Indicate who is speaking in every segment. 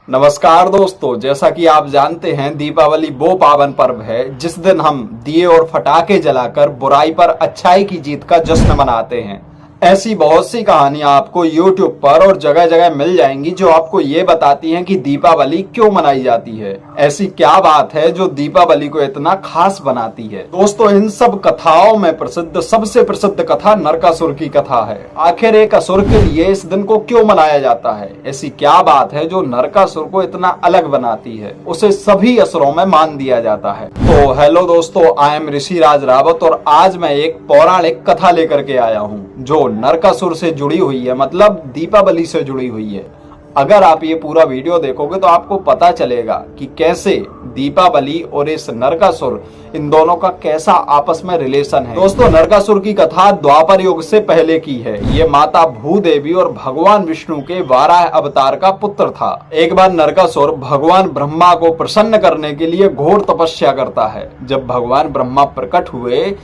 Speaker 1: नमस्कार दोस्तों, जैसा कि आप जानते हैं दीपावली वो पावन पर्व है जिस दिन हम दिए और फटाके जलाकर बुराई पर अच्छाई की जीत का जश्न मनाते हैं। ऐसी बहुत सी कहानियां आपको YouTube पर और जगह जगह मिल जाएंगी जो आपको ये बताती हैं कि दीपावली क्यों मनाई जाती है। ऐसी क्या बात है जो दीपावली को इतना खास बनाती है। दोस्तों, इन सब कथाओं में प्रसिद्ध सबसे प्रसिद्ध कथा नरकासुर की कथा है। आखिर एक असुर के लिए इस दिन को क्यों मनाया जाता है? ऐसी क्या बात है जो नरकासुर को इतना अलग बनाती है, उसे सभी असुरों में मान दिया जाता है। तो हेलो दोस्तों, आई एम ऋषि राज रावत और आज मैं एक पौराणिक कथा लेकर के आया हूँ जो नरकासुर से जुड़ी हुई है, मतलब दीपावली से जुड़ी हुई है। अगर आप ये पूरा वीडियो देखोगे तो आपको पता चलेगा कि कैसे दीपावली और इस नरकासुर, इन दोनों का कैसा आपस में रिलेशन है। दोस्तों, नरकासुर की कथा द्वापर युग से पहले की है। ये माता भूदेवी और भगवान विष्णु के वाराह अवतार का पुत्र था। एक बार नरकासुर भगवान ब्रह्मा को प्रसन्न करने के लिए घोर तपस्या करता है। जब भगवान ब्रह्मा प्रकट हुए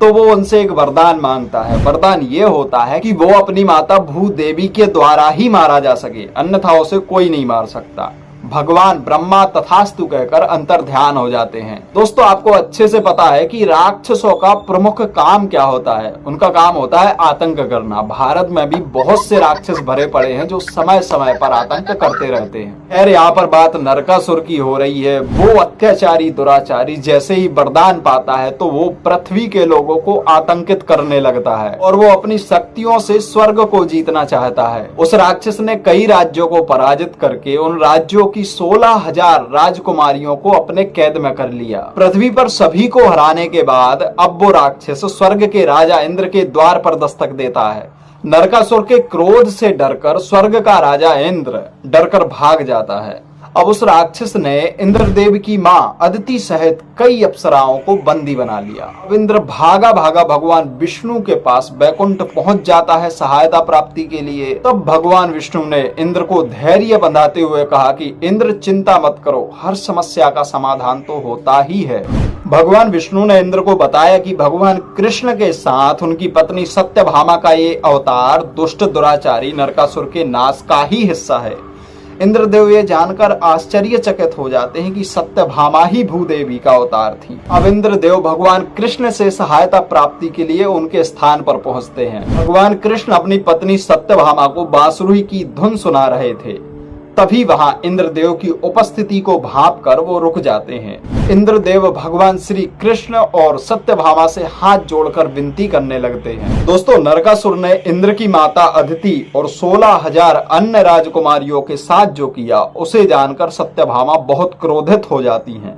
Speaker 1: तो वो उनसे एक वरदान मांगता है। वरदान ये होता है कि वो अपनी माता भूदेवी के द्वारा ही मारा जा सके, अन्यथा उसे कोई नहीं मार सकता। भगवान ब्रह्मा तथास्तु कहकर अंतर ध्यान हो जाते हैं। दोस्तों, आपको अच्छे से पता है कि राक्षसों का प्रमुख काम क्या होता है। उनका काम होता है आतंक करना। भारत में भी बहुत से राक्षस भरे पड़े हैं जो समय समय पर आतंक करते रहते हैं। खैर, यहाँ पर बात नरकासुर की हो रही है। वो अत्याचारी दुराचारी जैसे ही वरदान पाता है तो वो पृथ्वी के लोगों को आतंकित करने लगता है और वो अपनी शक्तियों से स्वर्ग को जीतना चाहता है। उस राक्षस ने कई राज्यों को पराजित करके उन राज्यों की 16,000 राजकुमारियों को अपने कैद में कर लिया। पृथ्वी पर सभी को हराने के बाद अब वो राक्षस स्वर्ग के राजा इंद्र के द्वार पर दस्तक देता है। नरकासुर के क्रोध से डरकर स्वर्ग का राजा इंद्र डरकर भाग जाता है। अब उस राक्षस ने इंद्रदेव की मां अदिति सहित कई अप्सराओं को बंदी बना लिया। अब इंद्र भागा भागा भगवान विष्णु के पास बैकुंठ पहुंच जाता है सहायता प्राप्ति के लिए। तब भगवान विष्णु ने इंद्र को धैर्य बंधाते हुए कहा कि इंद्र, चिंता मत करो, हर समस्या का समाधान तो होता ही है। भगवान विष्णु ने इंद्र को बताया कि भगवान कृष्ण के साथ उनकी पत्नी सत्यभामा का ये अवतार दुष्ट दुराचारी नरकासुर के नाश का ही हिस्सा है। इंद्रदेव ये जानकर आश्चर्यचकित हो जाते हैं कि सत्यभामा ही भूदेवी का अवतार थी। अब इंद्रदेव भगवान कृष्ण से सहायता प्राप्ति के लिए उनके स्थान पर पहुंचते हैं। भगवान कृष्ण अपनी पत्नी सत्यभामा को बांसुरी की धुन सुना रहे थे। तभी वहां इंद्रदेव की उपस्थिति को भांपकर वो रुक जाते हैं। इंद्रदेव भगवान श्री कृष्ण और सत्यभामा से हाथ जोड़कर विनती करने लगते हैं। दोस्तों, नरकासुर ने इंद्र की माता अदिति और 16,000 अन्य राजकुमारियों के साथ जो किया उसे जानकर सत्यभामा बहुत क्रोधित हो जाती हैं।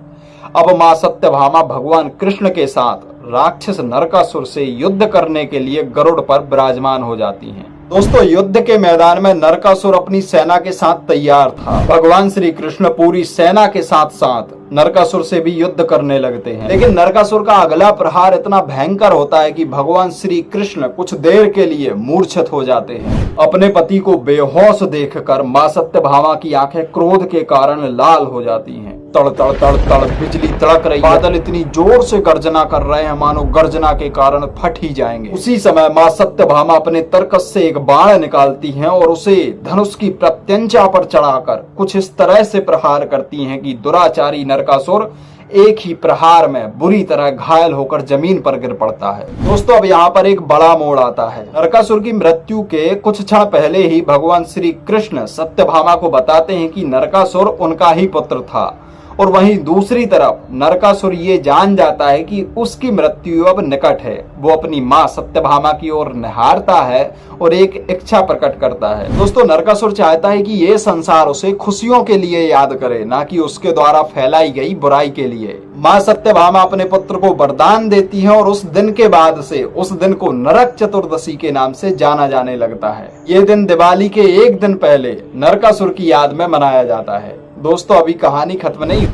Speaker 1: अब मां सत्यभामा भगवान कृष्ण के साथ राक्षस नरकासुर से युद्ध करने के लिए गरुड़ पर विराजमान हो जाती हैं। दोस्तों, युद्ध के मैदान में नरकासुर अपनी सेना के साथ तैयार था। भगवान श्री कृष्ण पूरी सेना के साथ साथ नरकासुर से भी युद्ध करने लगते हैं। लेकिन नरकासुर का अगला प्रहार इतना भयंकर होता है कि भगवान श्री कृष्ण कुछ देर के लिए मूर्छित हो जाते हैं। अपने पति को बेहोश देखकर मां सत्यभामा की आंखें क्रोध के कारण लाल हो जाती हैं। तड़ तड़ तड़ तड़ बिजली तड़क रही, बादल इतनी जोर से गर्जना कर रहे हैं मानो गर्जना के कारण फट ही जाएंगे। उसी समय मां सत्यभामा अपने तरकस से एक बाण निकालती हैं और उसे धनुष की प्रत्यंचा पर चढ़ाकर कुछ इस तरह से प्रहार करती हैं कि दुराचारी नरकासुर एक ही प्रहार में बुरी तरह घायल होकर जमीन पर गिर पड़ता है। दोस्तों, अब यहाँ पर एक बड़ा मोड़ आता है। नरकासुर की मृत्यु के कुछ क्षण पहले ही भगवान श्री कृष्ण सत्यभामा को बताते हैं कि नरकासुर उनका ही पुत्र था और वहीं दूसरी तरफ नरकासुर ये जान जाता है कि उसकी मृत्यु अब निकट है। वो अपनी मां सत्यभामा की ओर निहारता है और एक इच्छा प्रकट करता है। दोस्तों, नरकासुर चाहता है कि ये संसार उसे खुशियों के लिए याद करे, ना कि उसके द्वारा फैलाई गई बुराई के लिए। मां सत्यभामा अपने पुत्र को वरदान देती है और उस दिन के बाद से उस दिन को नरक चतुर्दशी के नाम से जाना जाने लगता है। ये दिन दिवाली के एक दिन पहले नरकासुर की याद में मनाया जाता है। दोस्तों, अभी कहानी खत्म नहीं।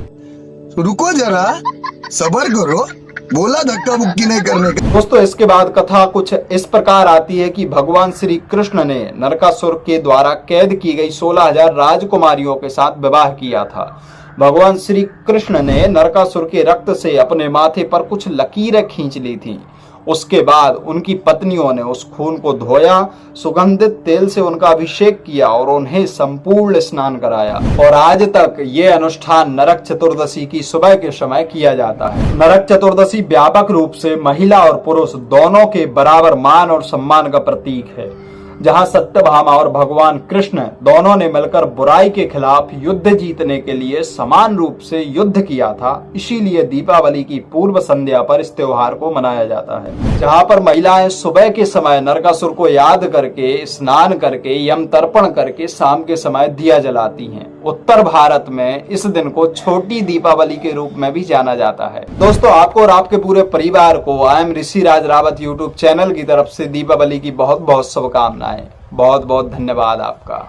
Speaker 2: रुको जरा, सब्र करो, बोला धक्का मुक्की नहीं करने का।
Speaker 1: दोस्तों, इसके बाद कथा कुछ इस प्रकार आती है कि भगवान श्री कृष्ण ने नरकासुर के द्वारा कैद की गई 16,000 राजकुमारियों के साथ विवाह किया था। भगवान श्री कृष्ण ने नरकासुर के रक्त से अपने माथे पर कुछ लकीरें खींच ली थी उसके बाद उनकी पत्नियों ने उस खून को धोया, सुगंधित तेल से उनका अभिषेक किया और उन्हें संपूर्ण स्नान कराया। और आज तक ये अनुष्ठान नरक चतुर्दशी की सुबह के समय किया जाता है। नरक चतुर्दशी व्यापक रूप से महिला और पुरुष दोनों के बराबर मान और सम्मान का प्रतीक है, जहां सत्यभामा और भगवान कृष्ण दोनों ने मिलकर बुराई के खिलाफ युद्ध जीतने के लिए समान रूप से युद्ध किया था। इसीलिए दीपावली की पूर्व संध्या पर इस त्योहार को मनाया जाता है, जहां पर महिलाएं सुबह के समय नरकासुर को याद करके, स्नान करके, यम तर्पण करके शाम के समय दिया जलाती हैं। उत्तर भारत में इस दिन को छोटी दीपावली के रूप में भी जाना जाता है। दोस्तों, आपको और आपके पूरे परिवार को I am Rishi Raj Rawat YouTube channel की तरफ से दीपावली की बहुत बहुत शुभकामनाएं। बहुत बहुत धन्यवाद आपका।